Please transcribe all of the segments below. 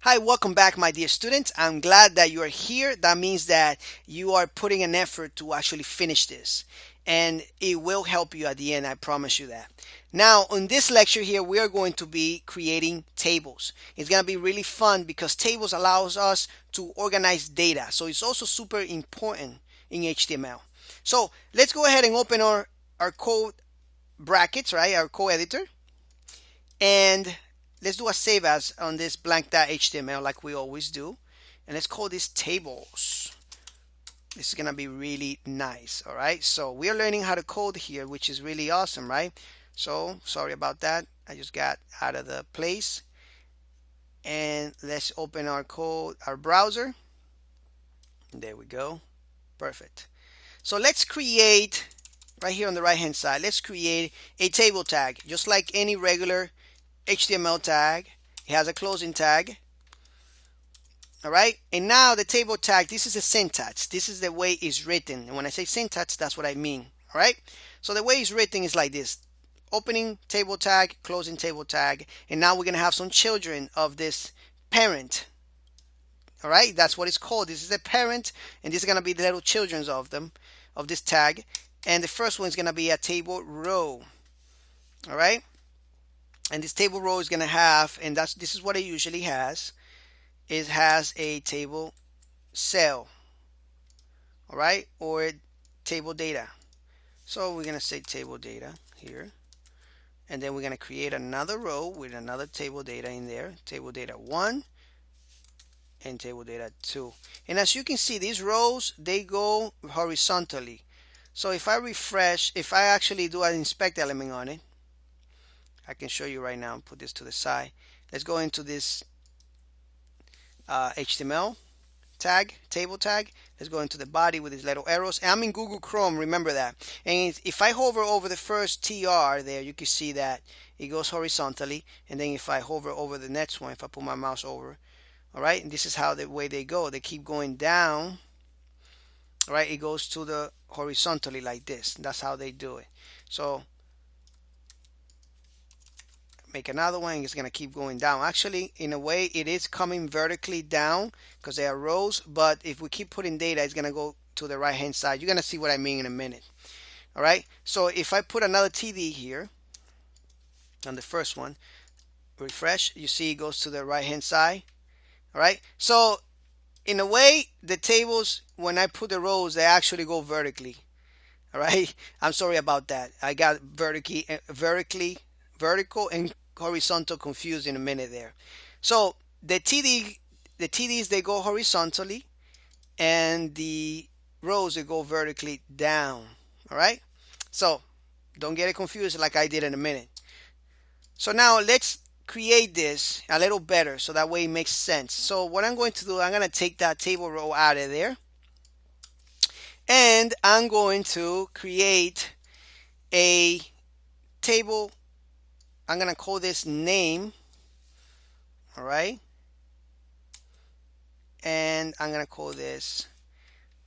Hi, welcome back, my dear students. I'm glad that you are here. That means that you are putting an effort to actually finish this, and it will help you at the end. I promise you that. Now, in this lecture here, we are going to be creating tables. It's going to be really fun because tables allows us to organize data. So it's also super important in HTML. So let's go ahead and open our code brackets, right? Our code editor. And let's do a save as on this blank.html like we always do. And let's call this tables. This is going to be really nice. All right. So we are learning how to code here, which is really awesome, right? So sorry about that. I just got out of the place. And let's open our code, our browser. There we go. Perfect. So let's create right here on the right hand side. Let's create a table tag, just like any regular HTML tag. It has a closing tag. All right. And now the table tag, this is the syntax. This is the way it's written. And when I say syntax, that's what I mean. All right. So the way it's written is like this: opening table tag, closing table tag. And now we're going to have some children of this parent. All right. That's what it's called. This is the parent. And this is going to be the little children of them, of this tag. And the first one is going to be a table row. All right. And this table row is going to have, and this is what it usually has. It has a table cell, all right, or table data. So we're going to say table data here, and then we're going to create another row with another table data in there, table data 1 and table data 2. And as you can see, these rows, they go horizontally. So if I refresh, if I actually do an inspect element on it, I can show you right now. Put this to the side. Let's go into this HTML tag, table tag. Let's go into the body with these little arrows. I'm in Google Chrome, remember that. And if I hover over the first TR there, you can see that it goes horizontally. And then if I hover over the next one, if I put my mouse over, all right, and this is how the way they go. They keep going down, all right, it goes to the horizontally like this. That's how they do it. So make another one. It's going to keep going down. Actually, in a way, it is coming vertically down because they are rows, but if we keep putting data, it's going to go to the right hand side. You're going to see what I mean in a minute. All right, so if I put another TD here on the first one, refresh, you see it goes to the right hand side. All right, so in a way, the tables, when I put the rows, they actually go vertically. All right, I'm sorry about that. I got vertical and horizontal confused in a minute there. So the TDs, they go horizontally, and the rows, they go vertically down. All right, so don't get it confused like I did in a minute. So now let's create this a little better so that way it makes sense. So what I'm going to do, I'm going to take that table row out of there, and I'm going to create a table. I'm going to call this name, all right, and I'm going to call this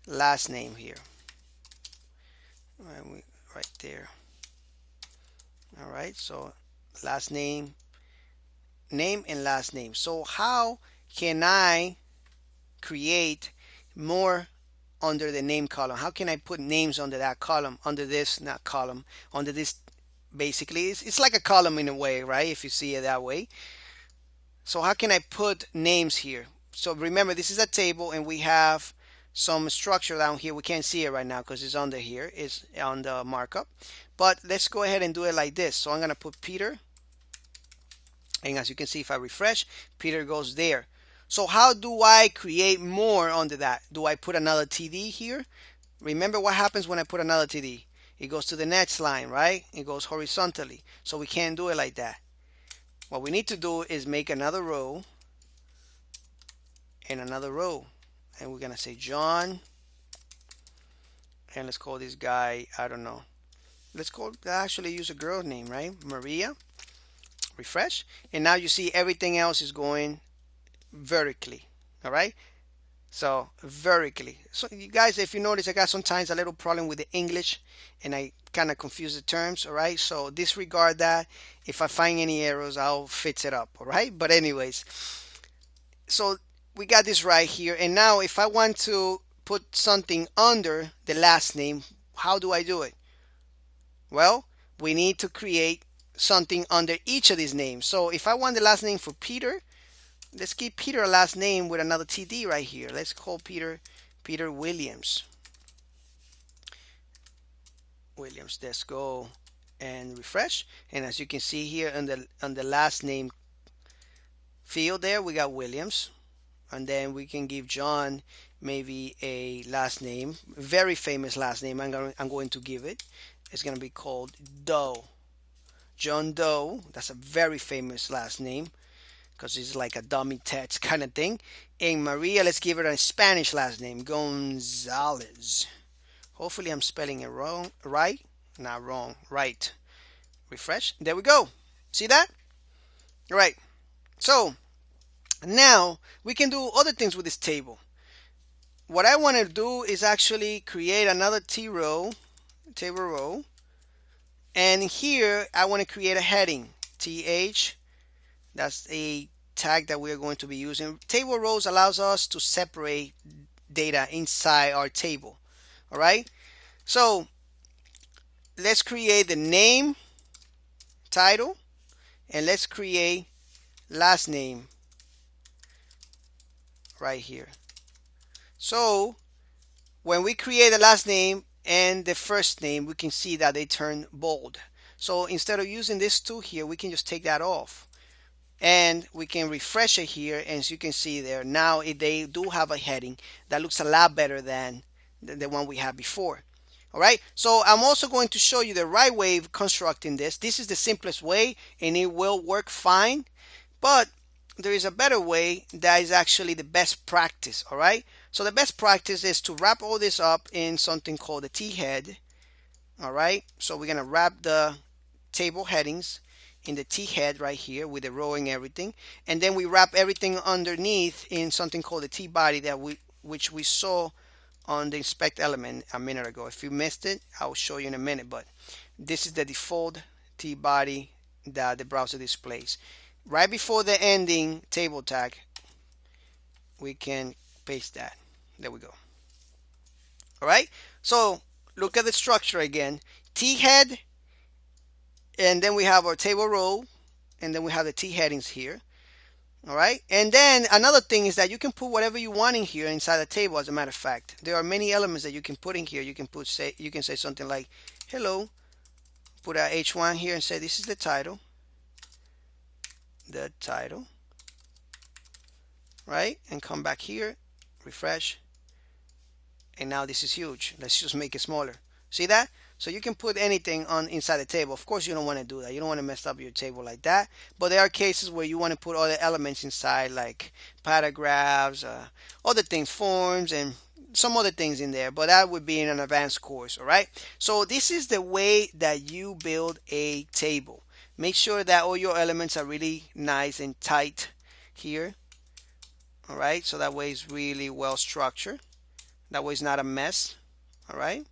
last name here, right there. All right, so last name, name and last name. So how can I create more under the name column? How can I put names under that column, under this, not column, under this? Basically, it's like a column in a way, right? If you see it that way. So how can I put names here? So remember, this is a table, and we have some structure down here. We can't see it right now because it's under here. It's on the markup. But let's go ahead and do it like this. So I'm going to put Peter. And as you can see, if I refresh, Peter goes there. So how do I create more under that? Do I put another TD here? Remember what happens when I put another TD? It goes to the next line, right? It goes horizontally. So we can't do it like that. What we need to do is make another row and another row. And we're going to say John. And let's call this guy, I don't know. Let's actually use a girl name, right? Maria. Refresh. And now you see everything else is going vertically. All right. So vertically. So you guys, if you notice, I got sometimes a little problem with the English, and I kind of confuse the terms. All right. So disregard that. If I find any errors, I'll fix it up. All right. But anyways, so we got this right here. And now if I want to put something under the last name, how do I do it? Well, we need to create something under each of these names. So if I want the last name for Peter, let's give Peter a last name with another TD right here. Let's call Peter Williams. Let's go and refresh. And as you can see here on the last name field there, we got Williams. And then we can give John maybe a last name, very famous last name. I'm going to give it. It's going to be called Doe. John Doe. That's a very famous last name because it's like a dummy text kind of thing. And Maria, let's give her a Spanish last name, Gonzalez. Hopefully I'm spelling it right. Not wrong, right. Refresh. There we go. See that? All right. So now we can do other things with this table. What I want to do is actually create another table row. And here I want to create a heading, TH. That's a tag that we are going to be using. Table rows allows us to separate data inside our table. All right. So let's create the name, title, and let's create last name right here. So when we create the last name and the first name, we can see that they turn bold. So instead of using this tool here, we can just take that off. And we can refresh it here, and as you can see there, now they do have a heading that looks a lot better than the one we had before. All right, so I'm also going to show you the right way of constructing this. This is the simplest way, and it will work fine. But there is a better way that is actually the best practice. All right, so the best practice is to wrap all this up in something called a T-head. All right, so we're gonna wrap the table headings in the T-head right here with the row and everything, and then we wrap everything underneath in something called the T-body which we saw on the inspect element a minute ago. If you missed it, I'll show you in a minute, but this is the default T-body that the browser displays. Right before the ending table tag, we can paste that. There we go. All right, so look at the structure again. T-head, and then we have our table row, and then we have the T headings here. All right, and then another thing is that you can put whatever you want in here inside the table. As a matter of fact, there are many elements that you can put in here. You can say something like hello, put a H1 here and say this is the title, right, and come back here, refresh, and now this is huge. Let's just make it smaller. See that? So you can put anything on inside the table. Of course, you don't want to do that. You don't want to mess up your table like that. But there are cases where you want to put other elements inside, like paragraphs, other things, forms, and some other things in there. But that would be in an advanced course, all right? So this is the way that you build a table. Make sure that all your elements are really nice and tight here, all right? So that way it's really well structured. That way it's not a mess, all right?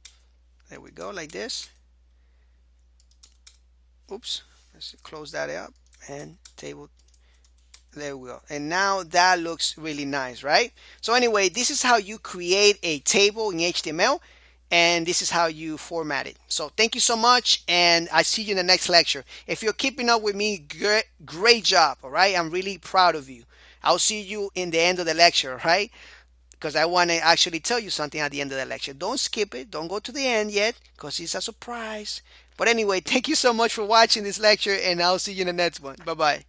There we go, like this. Oops, let's close that up and table. There we go. And now that looks really nice, right? So anyway, this is how you create a table in HTML, and this is how you format it. So thank you so much, and I see you in the next lecture. If you're keeping up with me, great job, all right? I'm really proud of you. I'll see you in the end of the lecture, all right? Because I want to actually tell you something at the end of the lecture. Don't skip it. Don't go to the end yet because it's a surprise. But anyway, thank you so much for watching this lecture, and I'll see you in the next one. Bye-bye.